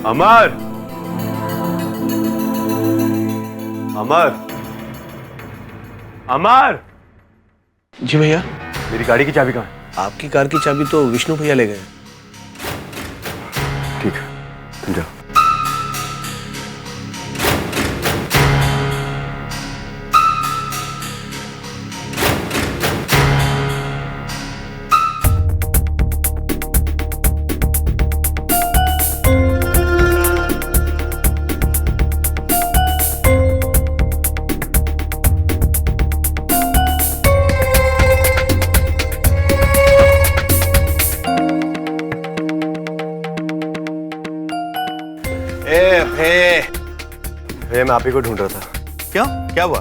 अमर, अमर, अमर। जी भैया। मेरी गाड़ी की चाबी कहाँ है? आपकी कार की चाबी तो विष्णु भैया ले गए। ठीक है, तुम जाओ। भैया मैं आप ही को ढूंढ रहा था। क्यों, क्या हुआ?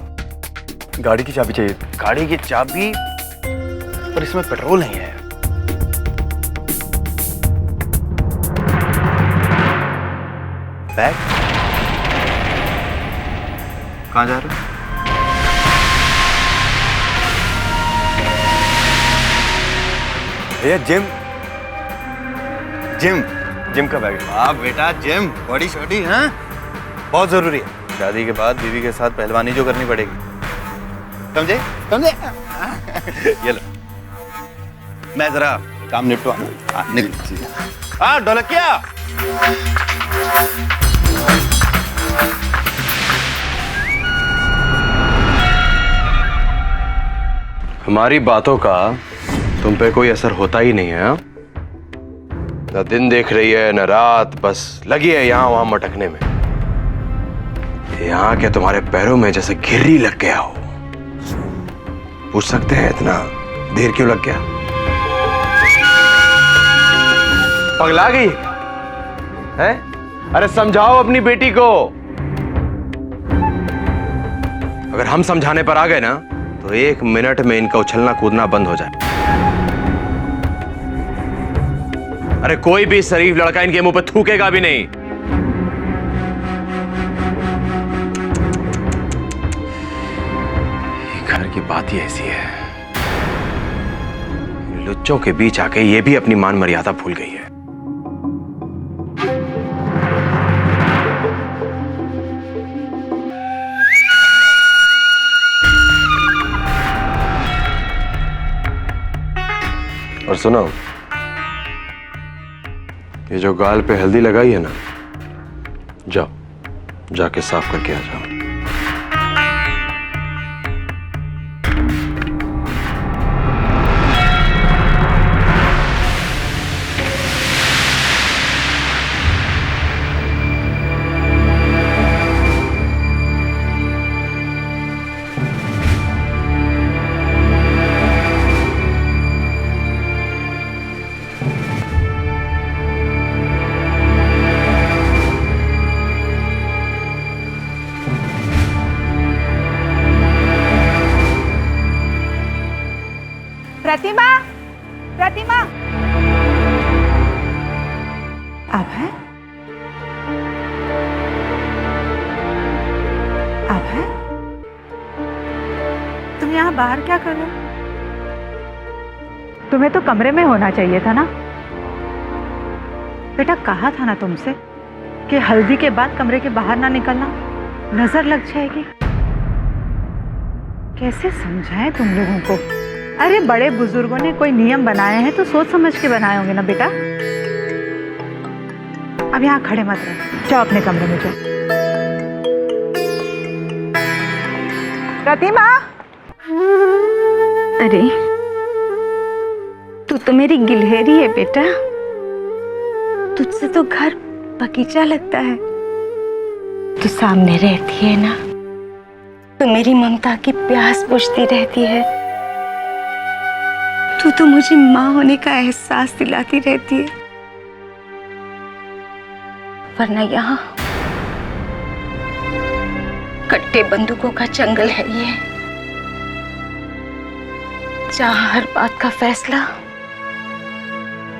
गाड़ी की चाबी चाहिए। गाड़ी की चाबी? पर इसमें पेट्रोल नहीं है। बैग कहाँ जा रहे हो? भैया जिम जिम? जिम का बैग है। हाँ बेटा, जिम बॉडी शॉडी हाँ बहुत जरूरी है। शादी के बाद बीवी के साथ पहलवानी जो करनी पड़ेगी, समझे समझे? ये लो, मैं जरा काम निपटवा। निकल। हाँ ढोलकिया। हमारी बातों का तुम पे कोई असर होता ही नहीं है। हाँ? न दिन देख रही है न रात, बस लगी है यहाँ वहां मटकने में। यहाँ के तुम्हारे पैरों में जैसे घिर्री लग गया हो। पूछ सकते हैं इतना देर क्यों लग गया? पगला गई है? अरे समझाओ अपनी बेटी को। अगर हम समझाने पर आ गए ना तो 1 मिनट में इनका उछलना कूदना बंद हो जाए। अरे कोई भी शरीफ लड़का इनके मुंह पे थूकेगा भी नहीं। घर की बात ही ऐसी है, लुच्चों के बीच आके ये भी अपनी मान मर्यादा भूल गई है। और सुनो, ये जो गाल पे हल्दी लगाई है ना, जाओ जाके साफ करके आ जाओ। प्रतिमा, प्रतिमा, अब है, अब है। तुम यहाँ बाहर क्या कर रहे हो? तुम्हें तो कमरे में होना चाहिए था ना। बेटा कहा था ना तुमसे कि हल्दी के बाद कमरे के बाहर ना निकलना, नजर लग जाएगी। कैसे समझाएं तुम लोगों को? अरे बड़े बुजुर्गों ने कोई नियम बनाए हैं तो सोच समझ के बनाए होंगे ना बेटा। अब यहाँ खड़े मत रहो, जाओ अपने कमरे में जाओ। प्रतिमा, अरे तू तो मेरी गिलहरी है बेटा, तुझसे तो घर बगीचा लगता है। तू सामने रहती है ना तो मेरी ममता की प्यास बुझती रहती है। तू तो मुझे माँ होने का एहसास दिलाती रहती है। वरना यहाँ कट्टे बंदूकों का जंगल है ये, जहाँ हर बात का फैसला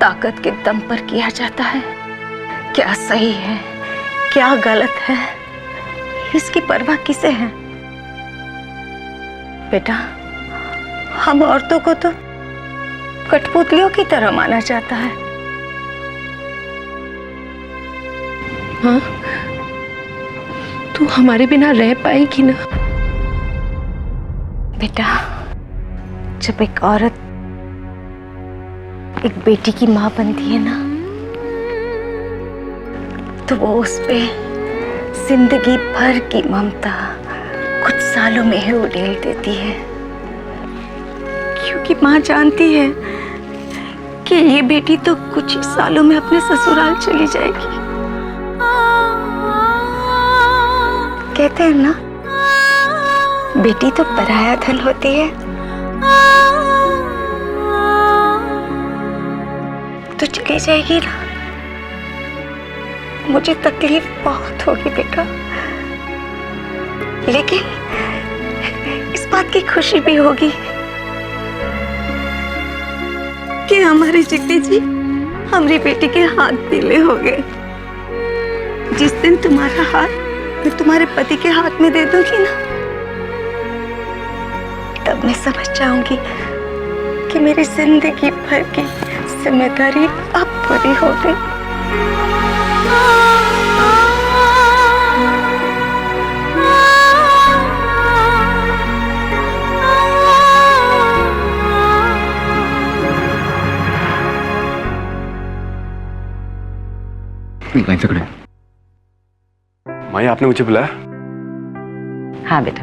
ताकत के दम पर किया जाता है। क्या सही है क्या गलत है इसकी परवाह किसे है? बेटा हम औरतों को तो कठपुतलियों की तरह माना जाता है। माँ, तू हमारे बिना रह पाएगी ना? बेटा, जब एक औरत एक बेटी की माँ बनती है ना, तो वो उस पे जिंदगी भर की ममता कुछ सालों में ही उड़ेल देती है, क्योंकि माँ जानती है कि ये बेटी तो कुछ ही सालों में अपने ससुराल चली जाएगी। कहते हैं ना, बेटी तो पराया धन होती है। तो चली जाएगी ना, मुझे तकलीफ बहुत होगी बेटा, लेकिन इस बात की खुशी भी होगी कि हमारे जिगरी जी हमारी बेटी के हाथ पीले हो गए। जिस दिन तुम्हारा हाथ मैं तुम्हारे पति के हाथ में दे दूंगी ना, तब मैं समझ जाऊंगी कि मेरी जिंदगी भर की जिम्मेदारी अब पूरी हो गई। लाइन से खड़े। माई, आपने मुझे बुलाया? हाँ बेटा,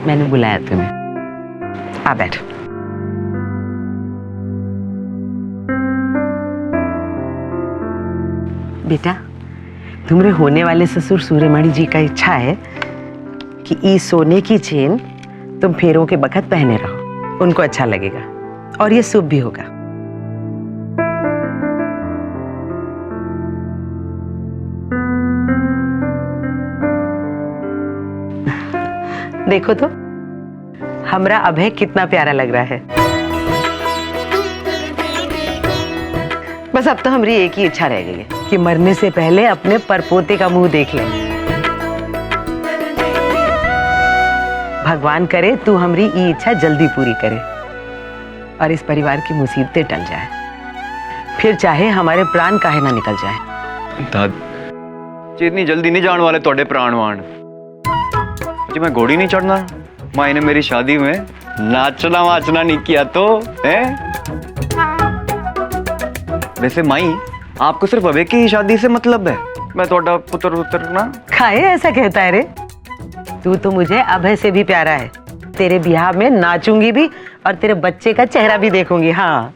मैंने बुलाया तुम्हें। आ बैठ। बेटा, तुम्हारे होने वाले ससुर सूर्यमणि जी का इच्छा है कि ई सोने की चेन तुम फेरों के बखत पहने रहो, उनको अच्छा लगेगा और ये शुभ भी होगा। देखो तो हमरा अभय कितना प्यारा लग रहा है। बस अब तो हमारी एक ही इच्छा रह गई है कि मरने से पहले अपने परपोते का मुंह देख ले। भगवान करे तू हमारी ये इच्छा जल्दी पूरी करे और इस परिवार की मुसीबतें टल जाए, फिर चाहे हमारे प्राण काहे ना निकल जाए। दाद, इतनी जल्दी नहीं जाने वाले तोड़े प्राण वाण। जी मैं घोड़ी नहीं चढ़ना, माँ ने मेरी शादी में नाचना वाचना नहीं किया तो है। वैसे माई, आपको सिर्फ अभय की ही शादी से मतलब है? मैं थोड़ा पुत्र उतर ना खाए ऐसा कहता है रे? तू तो मुझे अभय से भी प्यारा है। तेरे ब्याह में नाचूंगी भी और तेरे बच्चे का चेहरा भी देखूंगी। हाँ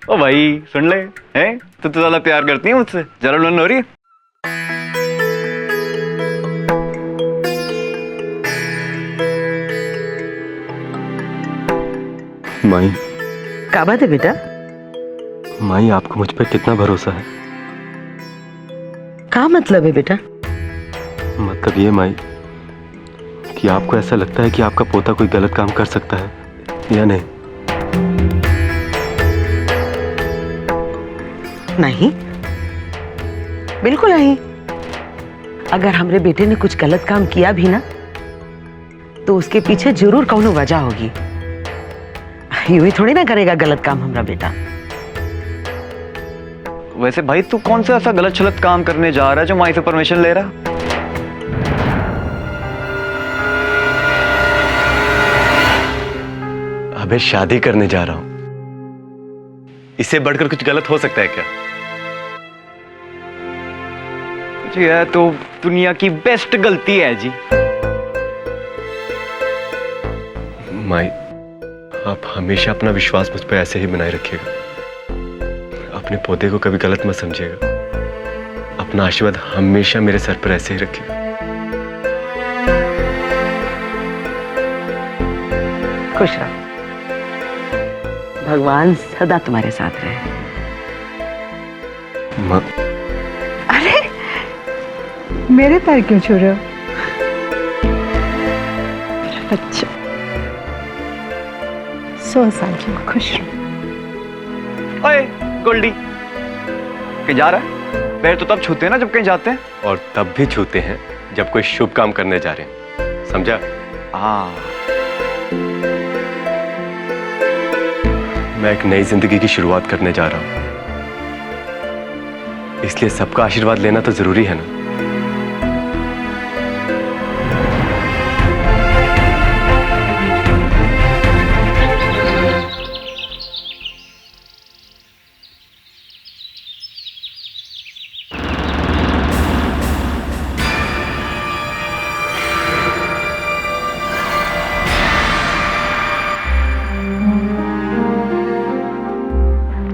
ओ भाई सुन ले, हैं तू तो ज्यादा प्यार करती है मुझसे, जरा लड़न हो रही है। माई, क्या बात है बेटा? माई, आपको मुझ पर कितना भरोसा है? क्या मतलब है बेटा? मतलब ये माई कि आपको ऐसा लगता है कि आपका पोता कोई गलत काम कर सकता है या नहीं? नहीं, बिल्कुल नहीं। अगर हमारे बेटे ने कुछ गलत काम किया भी ना, तो उसके पीछे जरूर कौनो वजह होगी। यूं ही थोड़ी ना करेगा गलत काम हमारा बेटा। वैसे भाई तू कौन सा ऐसा गलत छलत काम करने जा रहा है जो माई से परमिशन ले रहा? अबे शादी करने जा रहा हूं, इससे बढ़कर कुछ गलत हो सकता है क्या? जी है तो दुनिया की बेस्ट गलती है जी। माई, आप हमेशा अपना विश्वास मुझ पर ऐसे ही बनाए रखिएगा। अपने पौधे को कभी गलत मत समझिएगा। अपना आशीर्वाद हमेशा मेरे सर पर ऐसे ही रखिएगा। खुश रहो, भगवान सदा तुम्हारे साथ रहे। माँ, अरे मेरे पैर क्यों छू रहे हो? अच्छा, 100 साल की खुश रहो। ओए गोल्डी, कहीं जा रहा है? पैर तो तब छूते हैं ना जब कहीं जाते हैं। और तब भी छूते हैं जब कोई शुभ काम करने जा रहे हैं, समझा? हाँ, मैं एक नई जिंदगी की शुरुआत करने जा रहा हूं। इसलिए सबका आशीर्वाद लेना तो जरूरी है ना।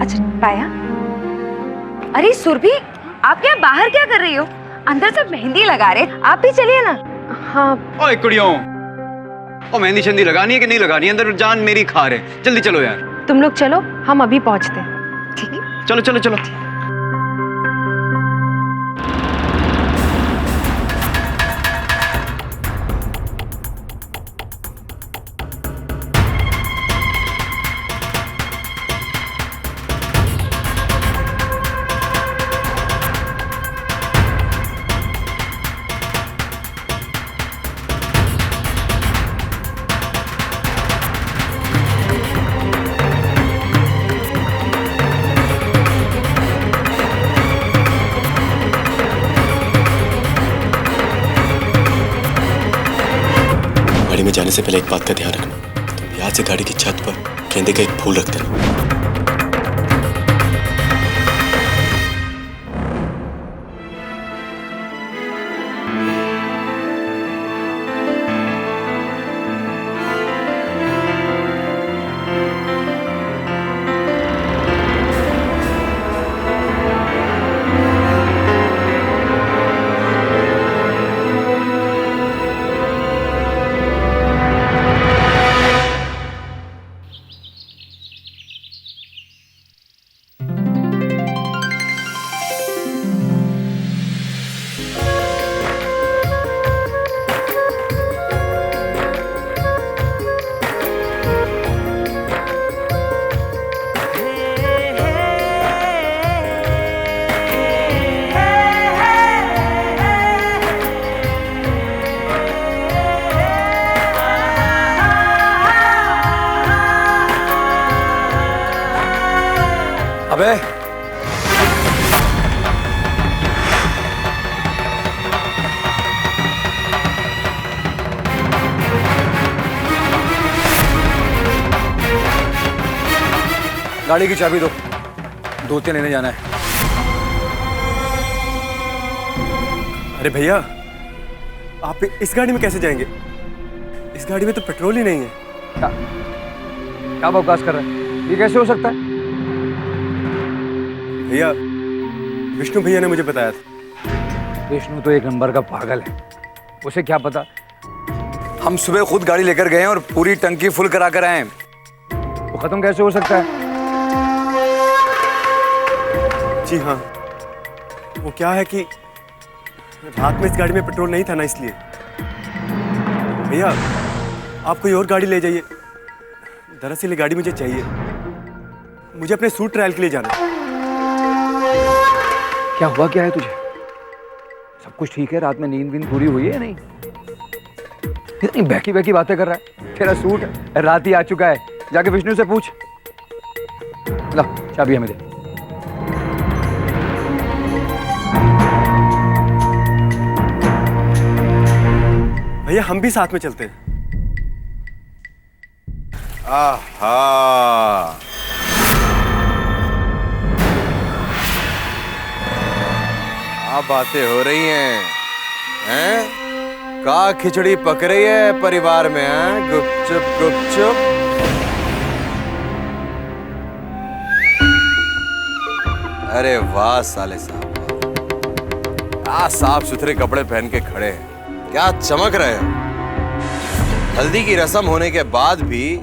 अच्छा पाया, अरे सुरभि, आप क्या बाहर क्या कर रही हो? अंदर सब मेहंदी लगा रहे, आप भी चलिए ना। हाँ। ओए कुड़ियों, ओ मेहंदी शंदी लगानी है कि नहीं लगानी है? अंदर जान मेरी खा रहे, जल्दी चलो यार। तुम लोग चलो, हम अभी पहुंचते हैं। ठीक है, चलो चलो चलो। गाड़ी में जाने से पहले एक बात का ध्यान रखना, तुम यहाँ से गाड़ी की छत पर गेंदे का एक फूल रख देना। अबे गाड़ी की चाबी दो, धोते लेने जाना है। अरे भैया, आप इस गाड़ी में कैसे जाएंगे? इस गाड़ी में तो पेट्रोल ही नहीं है। क्या बकवास कर रहा है? ये कैसे हो सकता है? भैया, विष्णु भैया ने मुझे बताया था। विष्णु तो एक नंबर का पागल है, उसे क्या पता। हम सुबह खुद गाड़ी लेकर गए हैं और पूरी टंकी फुल करा कर आए हैं। वो खत्म कैसे हो सकता है? जी हाँ, वो क्या है कि रात में इस गाड़ी में पेट्रोल नहीं था ना, इसलिए। भैया, आप कोई और गाड़ी ले जाइए। दरअसल ये गाड़ी मुझे चाहिए, मुझे अपने सूट ट्रायल के लिए जाना है। क्या हुआ, क्या है तुझे? सब कुछ ठीक है? रात में नींद वींद पूरी हुई है नहीं? इतनी बहकी बहकी बातें कर रहा है। तेरा सूट रात ही आ चुका है, जाके विष्णु से पूछ। ला चाबी हमें दे। भैया, हम भी साथ में चलते हैं। आहा, क्या बातें हो रही हैं? का खिचड़ी पक रही है परिवार में, हैं? गुपचुप गुपचुप। अरे वाह साले साहब, क्या साफ सुथरे कपड़े पहन के खड़े हैं, क्या चमक रहे हो। हल्दी की रस्म होने के बाद भी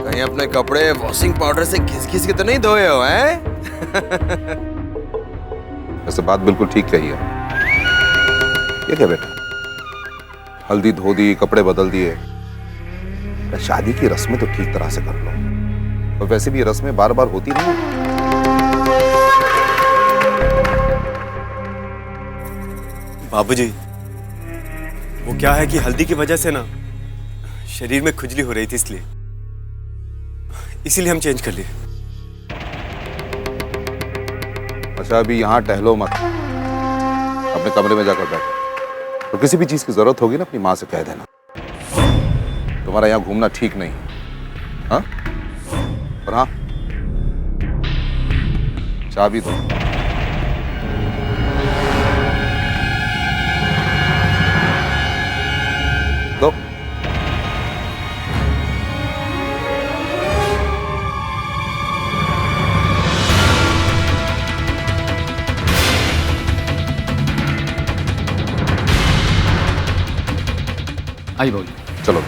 कहीं अपने कपड़े वॉशिंग पाउडर से घिस घिस के तो नहीं धोए हो, हैं? वैसे बात बिल्कुल ठीक कही है। ये क्या बेटा, हल्दी धो दी, कपड़े बदल दिए। शादी की रस्में तो ठीक तरह से कर लो, और वैसे भी ये रस्में बार बार होती नहीं। बाबूजी, वो क्या है कि हल्दी की वजह से ना शरीर में खुजली हो रही थी, इसीलिए हम चेंज कर लिए। अच्छा अभी यहाँ टहलो मत, अपने कमरे में जाकर बैठो। तो किसी भी चीज की जरूरत होगी ना अपनी माँ से कह देना। तुम्हारा यहाँ घूमना ठीक नहीं है। हाँ? और हाँ, चाबी दो। दो। आई बोल। चलो।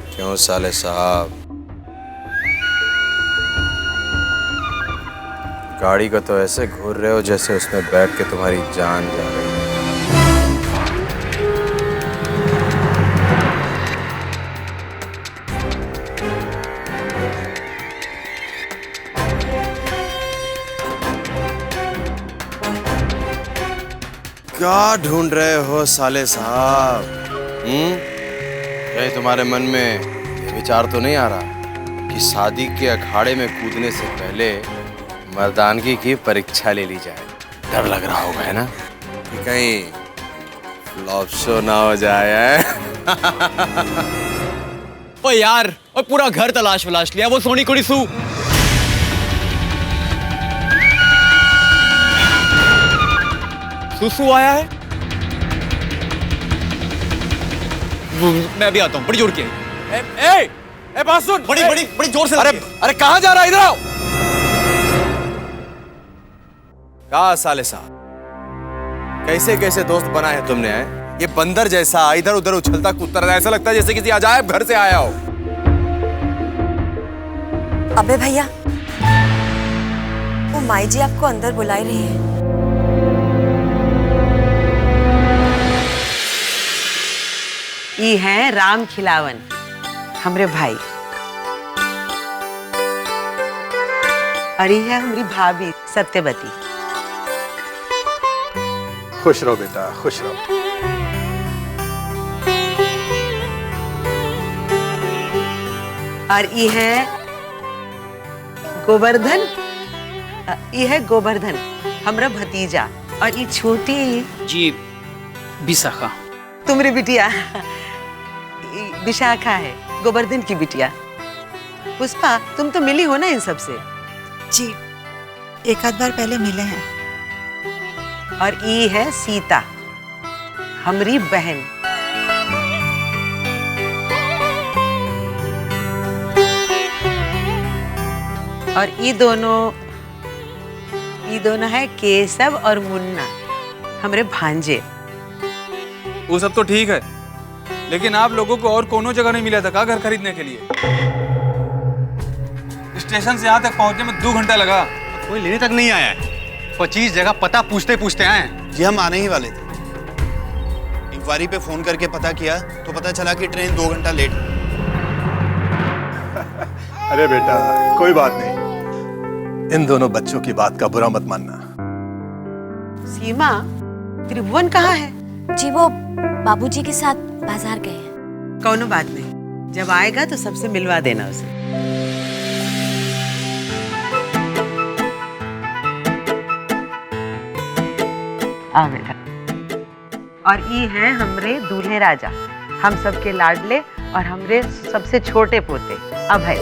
क्यों साले साहब, गाड़ी को तो ऐसे घूर रहे हो जैसे उसमें बैठ के तुम्हारी जान जा रही है। क्या ढूंढ रहे हो साले साहब? कहीं तुम्हारे मन में ये विचार तो नहीं आ रहा कि शादी के अखाड़े में कूदने से पहले मर्दानगी की परीक्षा ले ली जाए? डर लग रहा होगा है ना कि कहीं फ्लॉप शो ना हो जाए। ओ यार, और पूरा घर तलाश वलाश लिया, वो सोनी कुड़ी सू सुसु आया है। मैं भी आता हूँ, बड़ी जोर की। ए बात सुन, बड़ी बड़ी बड़ी जोर से। अरे कहाँ जा रहा है? इधर आओ। कहा साले साहब, कैसे कैसे दोस्त बनाए हैं तुमने? हैं ये बंदर जैसा इधर उधर उछलता कूदता रहता है, ऐसा लगता है जैसे किसी अजायब घर से आया हो। अबे भैया, वो माई जी आपको अंदर बुला रही है। ये हैं राम खिलावन, हमरे भाई। और ये है हमारी भाभी सत्यवती। खुश रहो बेटा, खुश रहो। और ये है गोवर्धन, ये है गोवर्धन हमारा भतीजा। और ये छोटी जी विशाखा, तुम्हारी बिटिया विशाखा है, गोवर्धन की बिटिया। पुष्पा, तुम तो मिली हो ना इन सब से? जी, एक आध बार पहले मिले हैं। और ये है सीता, हमारी बहन। और ये दोनों है केशव और मुन्ना, हमारे भांजे। वो सब तो ठीक है, लेकिन आप लोगों को और कोनो जगह नहीं मिला था क्या घर खरीदने के लिए? स्टेशन से यहाँ तक पहुँचने में 2 घंटा लगा। कोई लेने तक नहीं आया है। 25 जगह पता पूछते पूछते आए। जी हम आने ही वाले थे। इंक्वायरी पे फोन करके पता किया तो पता चला कि ट्रेन 2 घंटा लेट है। अरे बेटा कोई बात नहीं, इन दोनों बच्चों की बात का बुरा मत मानना। सीमा, त्रिभुवन कहाँ है? जी वो बाबूजी के साथ बाजार गए हैं। कौनो बात नहीं, जब आएगा तो सबसे मिलवा देना उसे। आ बेटा। और ये हैं हमरे दूल्हे राजा, हम सबके लाडले और हमरे सबसे छोटे पोते अभय।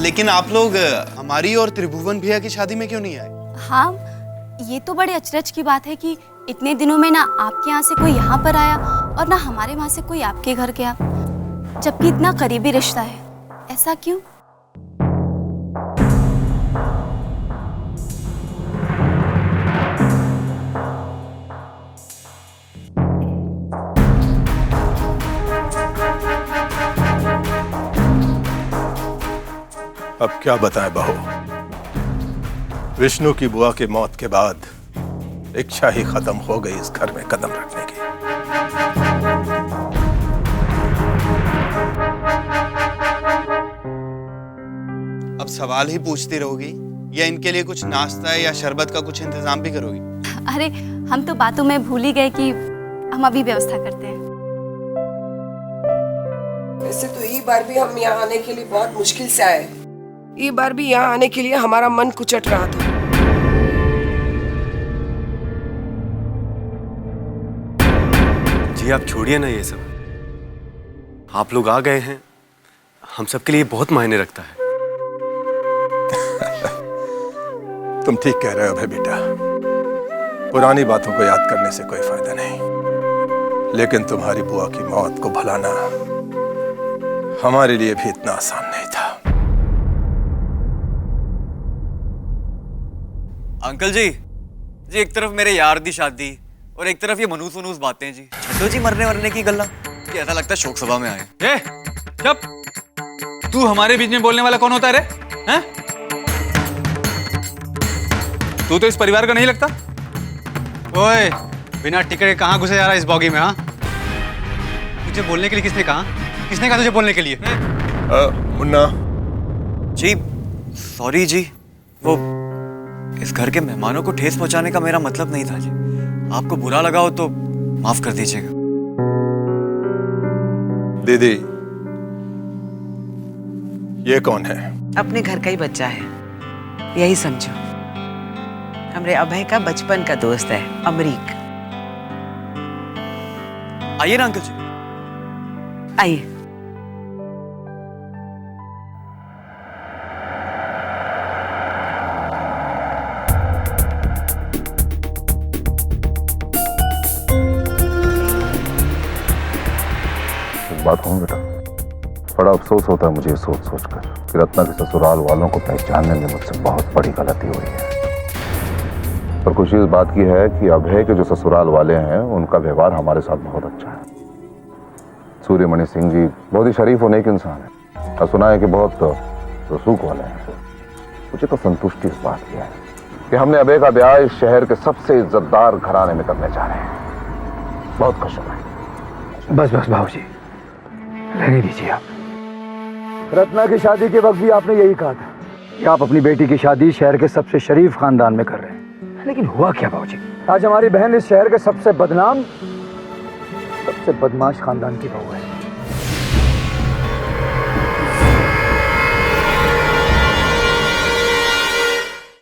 लेकिन आप लोग हमारी और त्रिभुवन भैया की शादी में क्यों नहीं आए? हाँ, ये तो बड़े अचरज की बात है कि इतने दिनों में ना आपके यहाँ से कोई यहाँ पर आया और ना हमारे वहाँ से कोई आपके घर गया, जबकि इतना करीबी रिश्ता है। ऐसा क्यों? अब क्या बताएं बहू, विष्णु की बुआ की मौत के बाद इच्छा ही खत्म हो गई इस घर में कदम रखने की। अब सवाल ही पूछती रहोगी या इनके लिए कुछ नाश्ता या शरबत का कुछ इंतजाम भी करोगी? अरे हम तो बातों में भूल ही गए कि हम अभी व्यवस्था करते हैं। वैसे तो ये बार भी हम यहाँ आने के लिए बहुत मुश्किल से आए। ये बार भी यहाँ आने के लिए हमारा मन कुचट रहा था। जी आप छोड़िए ना ये सब, आप लोग आ गए हैं, हम सबके लिए बहुत मायने रखता है। तुम ठीक कह रहे हो भाई बेटा, पुरानी बातों को याद करने से कोई फायदा नहीं, लेकिन तुम्हारी बुआ की मौत को भुलाना हमारे लिए भी इतना आसान नहीं था। अंकल जी, एक तरफ मेरे यार दी शादी और एक तरफ ये मनूस वनूस बातें जी। छठो जी मरने वरने की गल्ला, ये ऐसा लगता है शोक सभा में आए। चुप, तू हमारे बीच में बोलने वाला कौन होता है रे? हैं? तू तो इस परिवार का नहीं लगता। ओए, बिना टिकट के कहाँ घुसे जा रहा है इस बॉगी में? हाँ, तुझे बोलने के लिए किसने कहा? किसने कहा तुझे बोलने के लिए? मुन्ना जी, सॉरी जी, वो इस घर के मेहमानों को ठेस पहुंचाने का मेरा मतलब नहीं था जी। आपको बुरा लगा हो तो माफ कर दीजिएगा। दीदी, ये कौन है? अपने घर का ही बच्चा है, यही समझो। हमरे अभय का बचपन का दोस्त है, अमरीक। आइए ना अंकल जी, आइए। बात कहूं बेटा, बड़ा अफसोस होता है मुझे सोच सोचकर कि रत्ना के ससुराल वालों को पहचानने में मुझसे बहुत बड़ी गलती हुई है। पर खुशी इस बात की है कि अभय के जो ससुराल वाले हैं उनका व्यवहार हमारे साथ बहुत अच्छा है। सूर्यमणि सिंह जी बहुत ही शरीफ और नेक इंसान है और सुना है कि बहुत रसूख वाले हैं। मुझे तो संतुष्टि इस बात की है कि हमने अभय का ब्याह इस शहर के सबसे इज्जतदार घराने में करने जा रहे हैं। बहुत खुश हूं। बस बस भाऊजी, रहने दीजिए आप। रत्ना की शादी के वक्त भी आपने यही कहा था कि आप अपनी बेटी की शादी शहर के सबसे शरीफ खानदान में कर रहे हैं, लेकिन हुआ क्या भाऊजी? आज हमारी बहन इस शहर के सबसे बदनाम, सबसे बदमाश खानदान की बहू है।